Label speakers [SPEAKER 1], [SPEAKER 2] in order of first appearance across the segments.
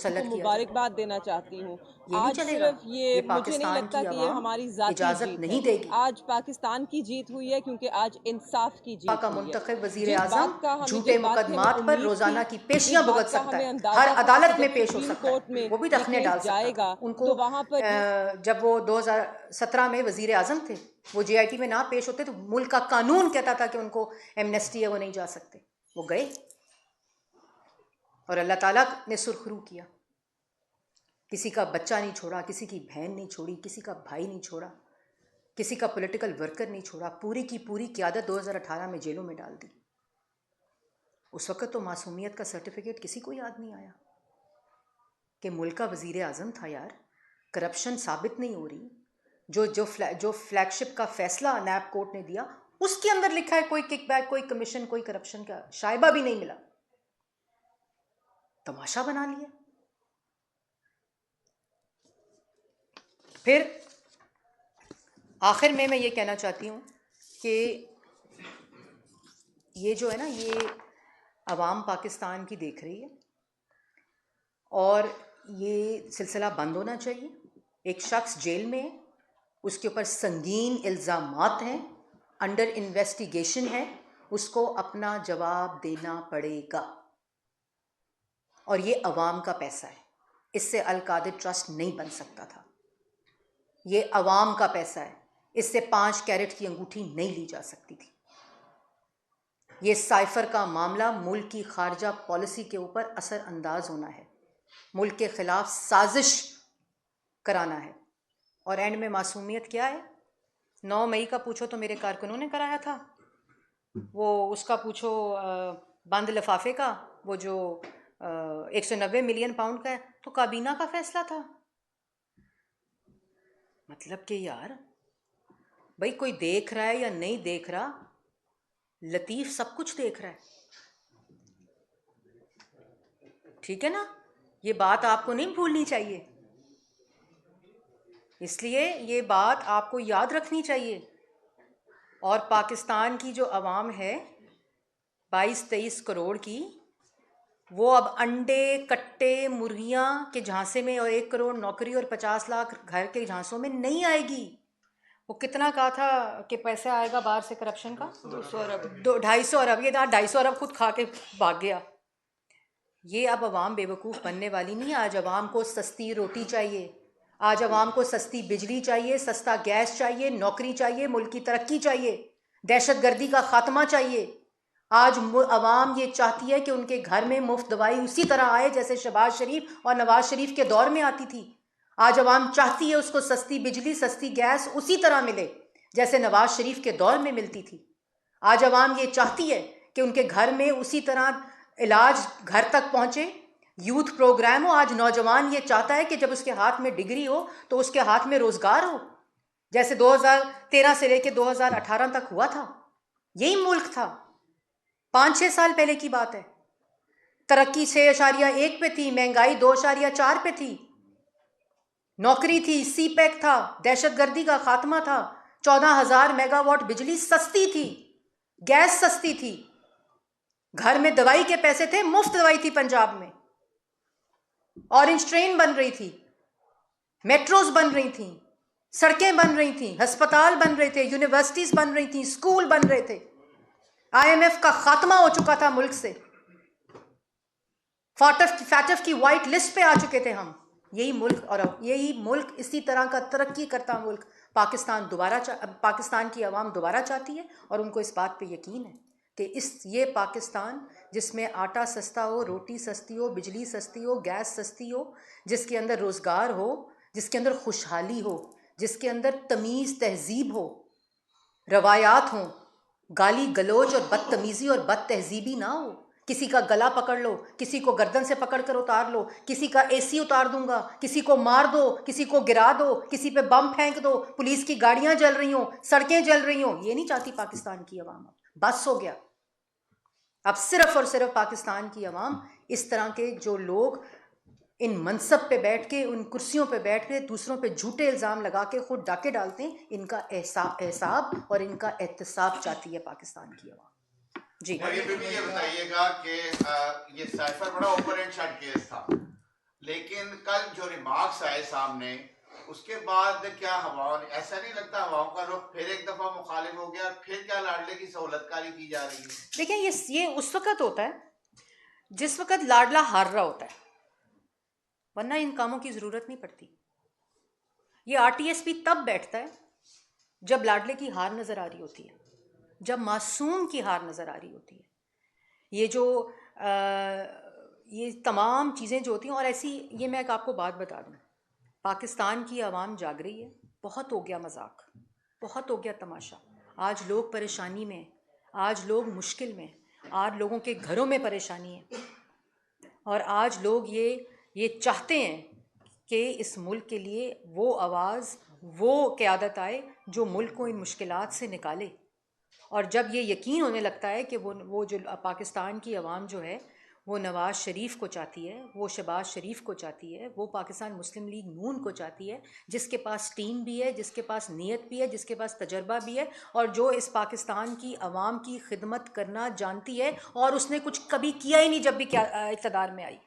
[SPEAKER 1] मुसल्लत किया जाए।
[SPEAKER 2] मुबारकबाद देना चाहती हूँ।
[SPEAKER 1] ये नहीं
[SPEAKER 2] आज
[SPEAKER 1] चलेगा।
[SPEAKER 2] सिर्फ ये मुझे नहीं
[SPEAKER 1] पाकिस्तान
[SPEAKER 2] लगता
[SPEAKER 1] की
[SPEAKER 2] कि ये
[SPEAKER 1] आवाम
[SPEAKER 2] हमारी जाती
[SPEAKER 1] इजाज़त
[SPEAKER 2] जीत
[SPEAKER 1] नहीं
[SPEAKER 2] है।
[SPEAKER 1] देगी।
[SPEAKER 2] आज पाकिस्तान की जीत हुई है क्योंकि आज इंसाफ की जीत
[SPEAKER 1] का
[SPEAKER 2] हुई है।
[SPEAKER 1] मुंतखब वज़ीर
[SPEAKER 2] जिस
[SPEAKER 1] आज़म
[SPEAKER 2] बात का हमें
[SPEAKER 1] झूठे मुकदमात पर
[SPEAKER 2] उम्मीद
[SPEAKER 1] रोज़ाना
[SPEAKER 2] थी,
[SPEAKER 1] की
[SPEAKER 2] जिस
[SPEAKER 1] पेशियां भुगत
[SPEAKER 2] बात का
[SPEAKER 1] सकता
[SPEAKER 2] हमें
[SPEAKER 1] है,
[SPEAKER 2] अंदाजा
[SPEAKER 1] हर
[SPEAKER 2] था कि
[SPEAKER 1] अदालत
[SPEAKER 2] जब
[SPEAKER 1] में पेश हो
[SPEAKER 2] सुप्रीम
[SPEAKER 1] सकता
[SPEAKER 2] कोर्ट
[SPEAKER 1] है,
[SPEAKER 2] में
[SPEAKER 1] वो भी
[SPEAKER 2] ये
[SPEAKER 1] दखने
[SPEAKER 2] केस
[SPEAKER 1] डाल सकता
[SPEAKER 2] जाएगा
[SPEAKER 1] था। उनको
[SPEAKER 2] तो वहां पर
[SPEAKER 1] जब वो 2017 में वज़ीर आज़म थे, वो JIT में ना पेश होते तो मुल्क का कानून कहता था कि उनको एमनेस्टी है, वो नहीं जा सकते। वो गए और अल्लाह ताला ने सुरखरू किया। किसी का बच्चा नहीं छोड़ा, किसी की बहन नहीं छोड़ी, किसी का भाई नहीं छोड़ा, किसी का पॉलिटिकल वर्कर नहीं छोड़ा। पूरी की पूरी क़यादत 2018 में जेलों में डाल दी। उस वक़्त तो मासूमियत का सर्टिफिकेट किसी को याद नहीं आया कि मुल्क का वज़ीर आज़म था यार। करप्शन साबित नहीं हो रही। जो फ्लैगशिप का फैसला नैब कोर्ट ने दिया, उसके अंदर लिखा है कोई किकबैक, कोई कमीशन, कोई करप्शन का शायबा भी नहीं मिला। तमाशा बना लिया। फिर आखिर में मैं ये कहना चाहती हूँ कि ये जो है ना, ये अवाम पाकिस्तान की देख रही है और ये सिलसिला बंद होना चाहिए। एक शख्स जेल में है, उसके ऊपर संगीन इल्ज़ामात हैं, अंडर इन्वेस्टिगेशन है, उसको अपना जवाब देना पड़ेगा। और ये अवाम का पैसा है, इससे अल कादिर ट्रस्ट नहीं बन सकता था। ये अवाम का पैसा है, इससे 5 कैरेट की अंगूठी नहीं ली जा सकती थी। ये साइफर का मामला मुल्क की खारजा पॉलिसी के ऊपर असर अंदाज होना है, मुल्क के खिलाफ साजिश कराना है। और एंड में मासूमियत क्या है? 9 मई का पूछो तो मेरे कारकुनों ने कराया था, वो उसका पूछो बंद लिफाफे का, वो जो 190 मिलियन पाउंड का है, तो काबीना का फैसला था। मतलब कि यार भाई, कोई देख रहा है या नहीं देख रहा, लतीफ़ सब कुछ देख रहा है। ठीक है ना? ये बात आपको नहीं भूलनी चाहिए, इसलिए ये बात आपको याद रखनी चाहिए। और पाकिस्तान की जो अवाम है 22-23 करोड़ की, वो अब अंडे, कट्टे, मुर्गियाँ के झांसे में और 1 करोड़ नौकरी और 50 लाख घर के झांसों में नहीं आएगी। वो कितना कहा था कि पैसा आएगा बाहर से करप्शन का? 200 अरब, 250 अरब। ये 250 अरब खुद खा के भाग गया। ये अब अवाम बेवकूफ़ बनने वाली नहीं है। आज अवाम को सस्ती रोटी चाहिए, आज अवाम को सस्ती बिजली चाहिए, सस्ता गैस चाहिए, नौकरी चाहिए, मुल्क की तरक्की चाहिए, दहशतगर्दी का खात्मा चाहिए। आज अवाम ये चाहती है कि उनके घर में मुफ्त दवाई उसी तरह आए जैसे शहबाज शरीफ और नवाज शरीफ के दौर में आती थी। आज अवाम चाहती है उसको सस्ती बिजली, सस्ती गैस उसी तरह मिले जैसे नवाज शरीफ के दौर में मिलती थी। आज अवाम ये चाहती है कि उनके घर में उसी तरह इलाज घर तक पहुँचे, यूथ प्रोग्राम हो। आज नौजवान ये चाहता है कि जब उसके हाथ में डिग्री हो तो उसके हाथ में रोज़गार हो, जैसे 2013 से लेकर 2018 तक हुआ था। यही मुल्क था। 5-6 साल पहले की बात है। तरक्की 6.1 पे थी, महंगाई 2.4 पे थी, नौकरी थी, CPEC था, दहशतगर्दी का खात्मा था, 14,000 मेगावाट बिजली सस्ती थी, गैस सस्ती थी, घर में दवाई के पैसे थे, मुफ्त दवाई थी पंजाब में, ऑरेंज ट्रेन बन रही थी, मेट्रोज बन रही थी, सड़कें बन रही थी, अस्पताल बन रहे थे, यूनिवर्सिटीज बन रही थी, स्कूल बन रहे थे। IMF का खात्मा हो चुका था मुल्क से, फैटफ की वाइट लिस्ट पे आ चुके थे हम। यही मुल्क, और यही मुल्क, इसी तरह का तरक्की करता मुल्क पाकिस्तान की आवाम दोबारा चाहती है। और उनको इस बात पे यकीन है कि ये पाकिस्तान जिसमें आटा सस्ता हो, रोटी सस्ती हो, बिजली सस्ती हो, गैस सस्ती हो, जिसके अंदर रोज़गार हो, जिसके अंदर खुशहाली हो, जिसके अंदर तमीज़ तहजीब हो, रवायात हों, गाली गलोच और बदतमीज़ी और बद तहजीबी ना हो। किसी का गला पकड़ लो, किसी को गर्दन से पकड़ कर उतार लो, किसी का AC उतार दूंगा, किसी को मार दो, किसी को गिरा दो, किसी पे बम फेंक दो, पुलिस की गाड़ियां जल रही हों, सड़कें जल रही हों। ये नहीं चाहती पाकिस्तान की अवाम। बस हो गया। अब सिर्फ और सिर्फ पाकिस्तान की अवाम, इस तरह के जो लोग इन मनसब पे बैठ के, उन कुर्सियों पे बैठ के दूसरों पे झूठे इल्ज़ाम लगा के खुद डाके डालते हैं, इनका एहसाब और इनका एहतसाब चाहती है पाकिस्तान की अवाम। जी
[SPEAKER 3] ये बताइएगा कि ये साइफर बड़ा ओपन एंड शट केस था, लेकिन कल जो रिमार्क्स आए सामने, उसके बाद क्या हवाओं ने, ऐसा नहीं लगता हवाओं का रुख फिर एक दफा मुखालिफ हो गया, फिर क्या लाडले की सहूलतकारी की जा रही है?
[SPEAKER 1] देखिए, ये उस वक्त होता है जिस वक्त लाडला हार रहा होता है, वरना इन कामों की ज़रूरत नहीं पड़ती। ये आरटीएस भी तब बैठता है जब लाडले की हार नज़र आ रही होती है, जब मासूम की हार नज़र आ रही होती है। ये जो ये तमाम चीज़ें जो होती हैं, और ऐसी, ये मैं एक आपको बात बता दूँ, पाकिस्तान की आवाम जाग रही है। बहुत हो गया मजाक, बहुत हो गया तमाशा। आज लोग परेशानी में, आज लोग मुश्किल में, आज लोगों के घरों में परेशानी है, और आज लोग ये चाहते हैं कि इस मुल्क के लिए वो आवाज़, वो क़यादत आए जो मुल्क को इन मुश्किलात से निकाले। और जब ये यकीन होने लगता है कि वो जो पाकिस्तान की आवाम जो है वो नवाज़ शरीफ को चाहती है, वो शहबाज शरीफ को चाहती है, वो पाकिस्तान मुस्लिम लीग नून को चाहती है, जिसके पास टीम भी है, जिसके पास नीयत भी है, जिसके पास तजर्बा भी है, और जो इस पाकिस्तान की आवाम की खिदमत करना जानती है, और उसने कुछ कभी किया ही नहीं जब भी क्या इक़्तिदार में आई।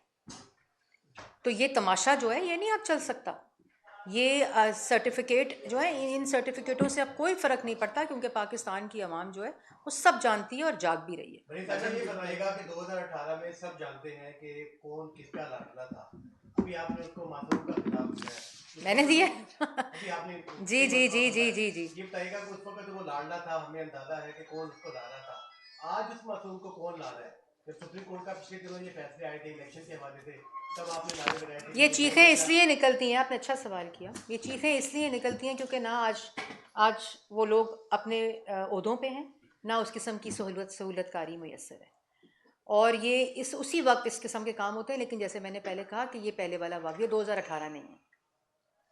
[SPEAKER 1] तो ये तमाशा जो है ये नहीं अब चल सकता। ये सर्टिफिकेट जो है, इन सर्टिफिकेटों से अब कोई फ़र्क नहीं पड़ता, क्योंकि पाकिस्तान की आवाम जो है वो सब जानती है और जाग भी रही है।
[SPEAKER 4] अच्छा, ये बताइएगा कि 2018 में सब जानते हैं कि कौन किसका लाडला था। अभी आपने उसको मासूम का खिताब दिया है,
[SPEAKER 1] मैंने दिया
[SPEAKER 4] अभी आपने
[SPEAKER 1] जी जी जी जी जी जी।
[SPEAKER 4] ये बताइएगा कि उस वक्त वो लाडला था, हमें अंदाजा है कि कौन उसको ला रहा था। आज उस मासूम को कौन ला रहा है? जब सुप्रीम कोर्ट का पिछले दिनों ये फैसले आए थे इलेक्शन के हवाले से, तब आपने नारे लगाए थे।
[SPEAKER 1] ये चीखें इसलिए निकलती हैं, आपने अच्छा सवाल किया, ये चीखें इसलिए निकलती हैं क्योंकि ना आज वो लोग अपने ओहदों पे हैं, ना उस किस्म की सहूलतकारी मैसर है, और ये उसी वक्त इस किस्म के काम होते हैं। लेकिन जैसे मैंने पहले कहा कि ये पहले वाला वक्त, ये 2018 नहीं है,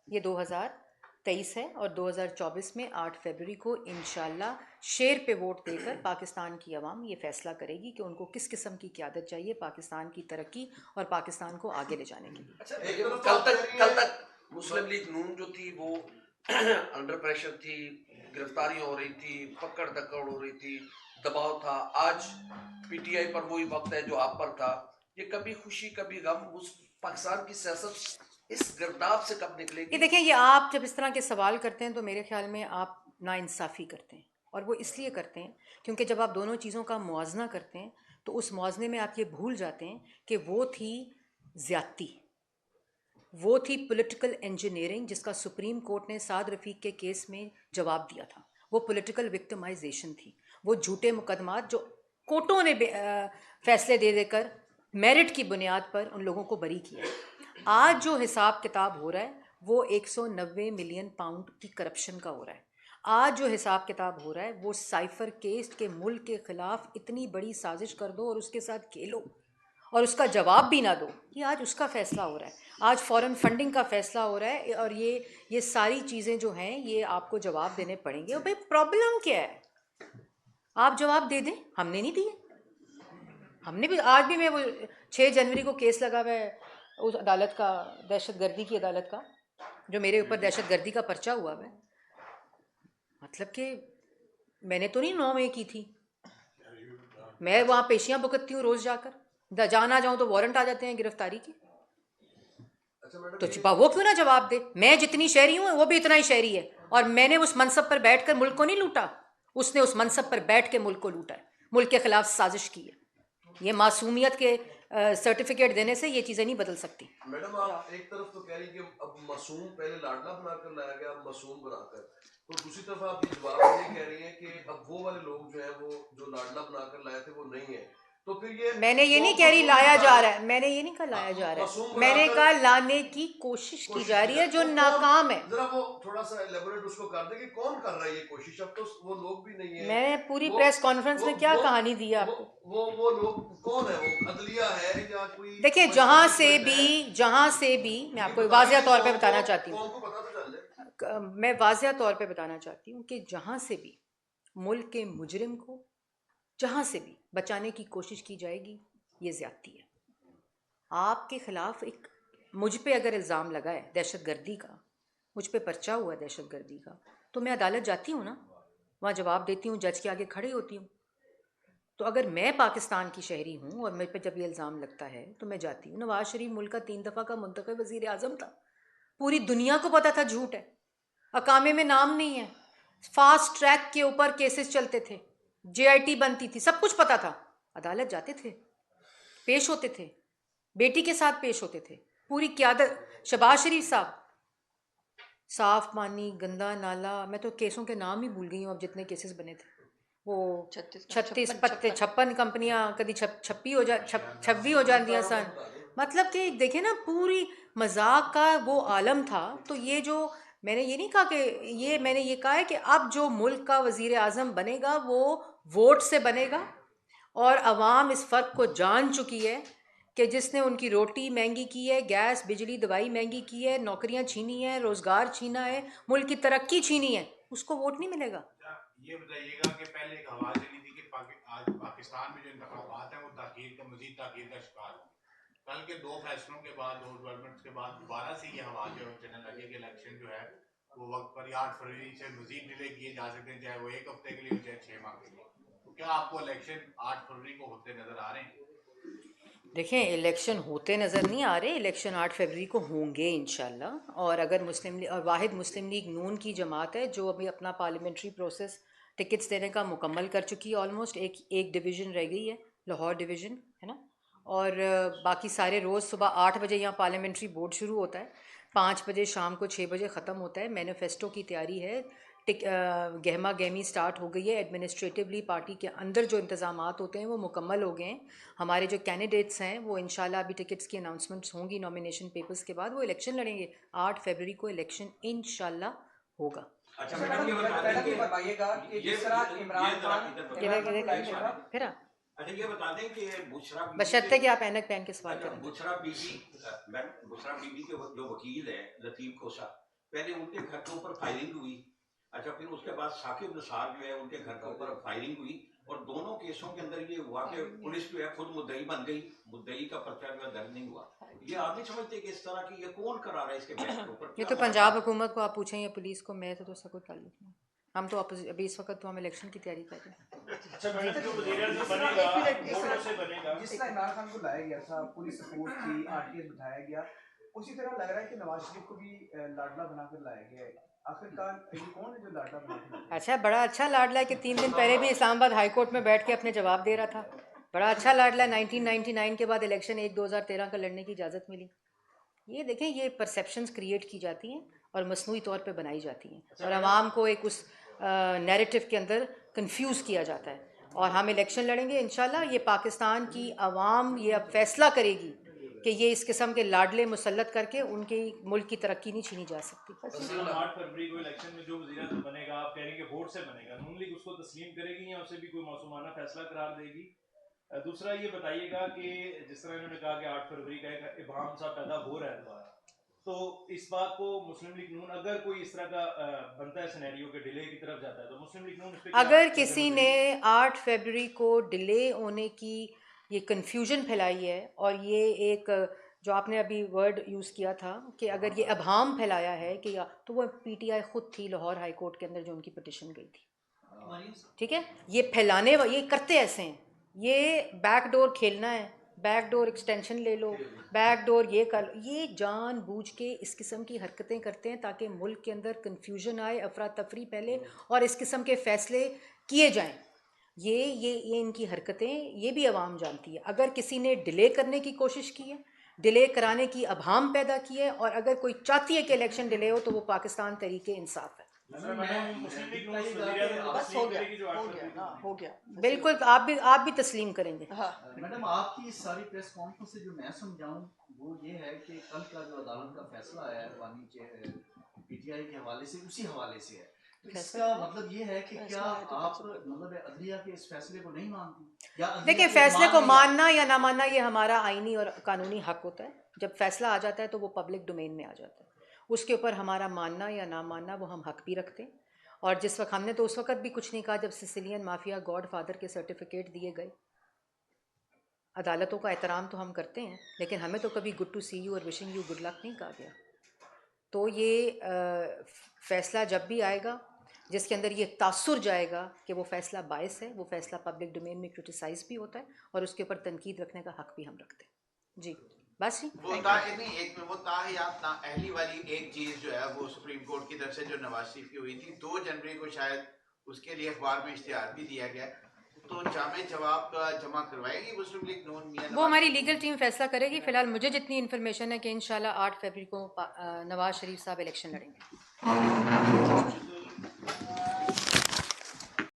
[SPEAKER 1] ये 2023 है, और 2024 में 8 फरवरी को इंशाल्लाह शेर पे वोट देकर पाकिस्तान की आवाम ये फैसला करेगी कि उनको किस किस्म की क़यादत चाहिए पाकिस्तान की तरक्की और पाकिस्तान को आगे ले जाने के लिए।
[SPEAKER 5] अच्छा, कल तक मुस्लिम लीग नून जो थी वो अंडर प्रेशर थी, गिरफ्तारियां हो रही थी, पकड़ धक्कड़ हो रही थी, दबाव था। आज पीटीआई पर वही वक्त है जो आप पर था। ये कभी खुशी कभी गम, उस पाकिस्तान की सियासत इस गिरदाव से कब
[SPEAKER 1] ये
[SPEAKER 5] निकलेगी?
[SPEAKER 1] देखें, ये आप जब इस तरह के सवाल करते हैं तो मेरे ख्याल में आप नाइंसाफ़ी करते हैं, और वो इसलिए करते हैं क्योंकि जब आप दोनों चीज़ों का मुआजना करते हैं तो उस मुआजने में आप ये भूल जाते हैं कि वो थी ज़्यादती, वो थी पॉलिटिकल इंजीनियरिंग, जिसका सुप्रीम कोर्ट ने साद रफ़ीक के केस में जवाब दिया था। वो पॉलिटिकल विक्टिमाइजेशन थी, वो झूठे मुकदमात जो कोर्टों ने फैसले दे देकर मेरिट की बुनियाद पर उन लोगों को बरी किया। आज जो हिसाब किताब हो रहा है वो 190 मिलियन पाउंड की करप्शन का हो रहा है। आज जो हिसाब किताब हो रहा है वो साइफर केस के मुल्क के ख़िलाफ़ इतनी बड़ी साजिश कर दो और उसके साथ खेलो और उसका जवाब भी ना दो, ये आज उसका फ़ैसला हो रहा है। आज फॉरेन फंडिंग का फ़ैसला हो रहा है, और ये सारी चीज़ें जो हैं ये आपको जवाब देने पड़ेंगे। और भाई प्रॉब्लम क्या है, आप जवाब दे दें, हमने नहीं दिए। हमने भी, आज भी मैं वो 6 जनवरी को केस लगा हुआ है उस अदालत का, दहशतगर्दी की अदालत का, जो मेरे ऊपर दहशतगर्दी का पर्चा हुआ है। मतलब कि मैंने तो नहीं 9 मई की थी, मैं वहाँ पेशियाँ भुगतती हूँ रोज़ जाकर, जाना जाऊँ तो वारंट आ जाते हैं गिरफ्तारी के। तो छिपा वो क्यों ना जवाब दे। मैं जितनी शहरी हूँ वो भी इतना ही शहरी है, और मैंने उस मनसब पर बैठकर मुल्क को नहीं लूटा, उसने उस मनसब पर बैठ के मुल्क को लूटा है, मुल्क के खिलाफ साजिश की है। ये मासूमियत के सर्टिफिकेट देने से ये चीज़ें नहीं बदल सकती।
[SPEAKER 6] मैडम, आप एक तरफ तो कह रही कि अब मासूम पहले लाडला बनाकर लाया गया, अब मासूम बनाकर, तो दूसरी तरफ आप ये जवाब में ये कह रही हैं कि अब वो वाले लोग जो है वो जो लाडला बनाकर लाए थे वो नहीं है। तो फिर ये
[SPEAKER 1] मैंने ये नहीं कह रही लाया जा रहा है, मैंने ये नहीं कहा लाया जा रहा है, मैंने कहा लाने की कोशिश की जा रही है जो नाकाम है।
[SPEAKER 6] जरा वो थोड़ा सा एलेबोरेट उसको कर दे कि कौन कर रहा है ये कोशिश। अब तो वो लोग भी नहीं है।
[SPEAKER 1] मैंने पूरी प्रेस कॉन्फ्रेंस में क्या कहानी दी आपको?
[SPEAKER 6] वो लोग कौन है? वो अदलिया है या कोई?
[SPEAKER 1] देखिए, जहां से भी मैं आपको वाज़िया तौर पे बताना चाहती हूँ, मैं वाज़िया तौर पे बताना चाहती हूँ कि जहां से भी मुल्क के मुजरिम को जहां से भी बचाने की कोशिश की जाएगी, ये ज़्यादती है। आपके ख़िलाफ़ एक, मुझ पे अगर इल्ज़ाम लगा है दहशतगर्दी का, मुझ पे पर्चा हुआ है दहशतगर्दी का, तो मैं अदालत जाती हूँ ना, वहाँ जवाब देती हूँ, जज के आगे खड़ी होती हूँ। तो अगर मैं पाकिस्तान की शहरी हूँ और मेरे पे जब ये इल्ज़ाम लगता है तो मैं जाती हूँ। नवाज शरीफ मुल्क का 3 दफ़ा का मुंतखब वज़ीर आज़म था, पूरी दुनिया को पता था झूठ है, अकामे में नाम नहीं है, फास्ट ट्रैक के ऊपर केसेस चलते थे, JIT बनती थी, सब कुछ पता था। अदालत जाते थे, पेश होते थे, बेटी के साथ पेश होते थे, पूरी क़यादत। शहबाज शरीफ साहब, साफ पानी, गंदा नाला, मैं तो केसों के नाम ही भूल गई हूँ अब जितने केसेस बने थे। वो 36 पत्ते 56 कंपनियां कभी छब्बी हो जाती सन। मतलब कि देखे ना, पूरी मजाक का वो आलम था। तो ये जो मैंने ये नहीं कहा कि मैंने ये कहा है कि अब जो मुल्क का वज़ीर आज़म बनेगा वो वोट से बनेगा, और अवाम इस फ़र्क को जान चुकी है कि जिसने उनकी रोटी महंगी की है, गैस बिजली दवाई महंगी की है, नौकरियां छीनी है, रोज़गार छीना है, मुल्क की तरक्की छीनी है, उसको वोट नहीं मिलेगा।
[SPEAKER 3] ये बताइएगा कि पहले एक हवा चली थी कि आज पाकिस्तान में जो इंतखाबात हैं वो मजीद ताकीर का शिकार हों। कल के 2 फैसलों के बाद, 2 डेवलपमेंट्स के बाद दोबारा से ये हवा जो चलने लगी कि इलेक्शन जो है वो वक्त पर 8 फरवरी से मजीद डिले किए जा सकते हैं, चाहे वो 1 हफ्ते के लिए हो चाहे 6 माह के लिए। तो क्या आपको इलेक्शन 8 फरवरी को होते नजर आ रहे हैं?
[SPEAKER 1] देखें, इलेक्शन होते नज़र नहीं आ रहे, इलेक्शन 8 फरवरी को होंगे इंशाल्लाह। और अगर मुस्लिम लीग और वाहिद मुस्लिम लीग नून की जमात है जो अभी अपना पार्लियामेंट्री प्रोसेस टिकट्स देने का मुकम्मल कर चुकी है, ऑलमोस्ट एक डिवीज़न रह गई है, लाहौर डिवीज़न है ना। और बाकी सारे रोज़ सुबह 8 बजे यहाँ पार्लियामेंट्री बोर्ड शुरू होता है, 5 बजे शाम को 6 बजे ख़त्म होता है। मैनिफेस्टो की तैयारी है, गहमा गहमी स्टार्ट हो गई है। एडमिनिस्ट्रेटिवली पार्टी के अंदर जो इंतज़ामात होते हैं वो मुकम्मल हो गए हैं। हमारे जो कैंडिडेट्स हैं वो इंशाल्लाह अभी टिकट्स की अनाउंसमेंट्स होंगी नॉमिनेशन पेपर्स के बाद, वो इलेक्शन लड़ेंगे। 8 फरवरी को इलेक्शन इंशाल्लाह होगा।
[SPEAKER 7] अच्छा मैडम, ये बताइएगा कि जिस तरह इमरान खान
[SPEAKER 1] फिर
[SPEAKER 7] अच्छा ये बता दें कि बुशरा बीबी
[SPEAKER 1] बशर्ते कि आप ऐनक पहन के सवाल
[SPEAKER 7] अच्छा
[SPEAKER 1] करें।
[SPEAKER 7] बुशरा बीबी मैम बुशरा बीबी के जो वकील है लतीफ खोसा, पहले उनके घर के ऊपर फायरिंग हुई। अच्छा फिर उसके बाद साकिब निसार जो है उनके घर के ऊपर फायरिंग हुई, और दोनों केसों के अंदर ये हुआ कि पुलिस जो है खुद मुद्दई बन गई, मुद्दई का पर्चा जो है दर्ज नहीं हुआ। ये आप नहीं समझते कि इस तरह की ये कौन करा रहा है इसके बैक के ऊपर?
[SPEAKER 1] ये तो पंजाब हुकूमत को आप पूछें या पुलिस को, मैं तो उसका कोई ताल्लुक नहीं। हम तो अभी इस वक्त तो हम इलेक्शन की तैयारी कर रहे हैं।
[SPEAKER 8] अच्छा मैडम, जो वज़ीर-ए-आज़म बनेगा वोटों से बनेगा।
[SPEAKER 9] जिस तरह इमरान खान को लाया गया था, पूरी सपोर्ट थी, RTS बिठाया गया, उसी तरह लग रहा है कि नवाज शरीफ को भी लाडला बनाकर लाया गया है। आखिरकार ये कौन है जो लाडला बनाकर?
[SPEAKER 1] अच्छा, बड़ा अच्छा लाडला है कि 3 दिन पहले भी इस्लामाबाद हाई कोर्ट में बैठ के अपने जवाब दे रहा था। बड़ा अच्छा लाडला है। 1999 के बाद इलेक्शन 2013 का लड़ने की इजाज़त मिली। ये देखें, ये परसेप्शंस क्रिएट की जाती हैं और मसनूई तौर पे बनाई जाती हैं, और आवाम को एक उस नैरेटिव के अंदर कंफ्यूज किया जाता है। और हम इलेक्शन लड़ेंगे इंशाल्लाह। ये पाकिस्तान की आवाम ये अब फैसला करेगी कि ये इस किस्म के लाडले मुसल्लत करके उनके मुल्क की तरक्की नहीं छीनी जा सकती।
[SPEAKER 8] 8 फरवरी को इलेक्शन में जो वज़ीर-ए-आज़म बनेगा, आप कह रहे हैं कि वोट से बनेगा, नून लीग उसको तस्लीम करेगी या उसे भी कोई मासूमाना फैसला करार देगी? दूसरा ये बताइएगा कि जिस तरह इन्होंने कहा कि 8 फरवरी का एक इबाम सा पैदा हो रहा है दोबारा, तो इस बात को मुस्लिम लीग नून, अगर कोई इस तरह का बनता है सिनेरियो के डिले की तरफ जाता है, तो मुस्लिम लीग नून इस पे
[SPEAKER 1] अगर किसी ने 8 फरवरी को डिले होने की ये कन्फ्यूजन फैलाई है, और ये एक जो आपने अभी वर्ड यूज़ किया था कि अगर ये अभाम फैलाया है कि तो वो PTI खुद थी लाहौर हाई कोर्ट के अंदर जो उनकी पिटिशन गई थी, ठीक है। ये फैलाने ये करते ऐसे हैं, ये बैकडोर खेलना है, बैकडोर एक्सटेंशन ले लो, बैकडोर ये कर लो, ये जानबूझ के इस किस्म की हरकतें करते हैं ताकि मुल्क के अंदर कन्फ्यूजन आए, अफरा तफरी फैले और इस किस्म के फ़ैसले किए जाएं। ये इनकी हरकतें ये भी आवाम जानती है। अगर किसी ने डिले करने की कोशिश की है, डिले कराने की अभाम पैदा की है, और अगर कोई चाहती है कि इलेक्शन डिले हो, तो वो पाकिस्तान तहरीक इंसाफ है।
[SPEAKER 8] मुस्लिम लीग नून वज़ीर-ए-आज़म
[SPEAKER 9] बस हो गया,
[SPEAKER 8] करेगी जो 8 फरवरी को।
[SPEAKER 9] हो गया।
[SPEAKER 1] बिल्कुल, आप भी तस्लीम करेंगे।
[SPEAKER 10] मैडम, आपकी सारी प्रेस कॉन्फ्रेंस से जो मैं समझाऊं वो ये है कि कल का जो अदालत का फैसला आया है रवानी के PTI के हवाले से, उसी हवाले से है। तो इसका मतलब ये है कि क्या आप मतलब अदलिया के इस फैसले को नहीं मानती?
[SPEAKER 1] देखिए, फैसले को मानना या ना मानना ये हमारा आईनी और कानूनी हक होता है। जब फैसला आ जाता है तो वो पब्लिक डोमेन में आ जाता है, उसके ऊपर हमारा मानना या ना मानना वो हम हक भी रखते हैं। और जिस वक्त हमने तो उस वक्त भी कुछ नहीं कहा जब सिसिलियन माफिया गॉड फादर के सर्टिफिकेट दिए गए। अदालतों का एहतराम तो हम करते हैं, लेकिन हमें तो कभी गुड टू सी यू और विशिंग यू गुड लक नहीं कहा गया। तो ये फ़ैसला जब भी आएगा जिसके अंदर ये तासुर जाएगा कि वो फ़ैसला बायस है, वो फ़ैसला पब्लिक डोमेन में क्रिटिसाइज भी होता है और उसके ऊपर तनकीद रखने का हक भी हम रखते हैं। जी बस जी।
[SPEAKER 3] वो नहीं एक वो ताहियात ना अहली वाली एक चीज़ जो है वो सुप्रीम कोर्ट की तरफ से जो नवाज शरीफ की हुई थी 2 जनवरी को शायद उसके लिए अखबार में इश्तिहार भी दिया गया, तो जामे जवाब जमा करवाएगी मुस्लिम लीग नून मियां
[SPEAKER 1] वो हमारी लीगल टीम फैसला करेगी। फ़िलहाल मुझे जितनी इन्फॉर्मेशन है कि इंशाल्लाह 8 फरवरी को नवाज शरीफ साहब इलेक्शन लड़ेंगे।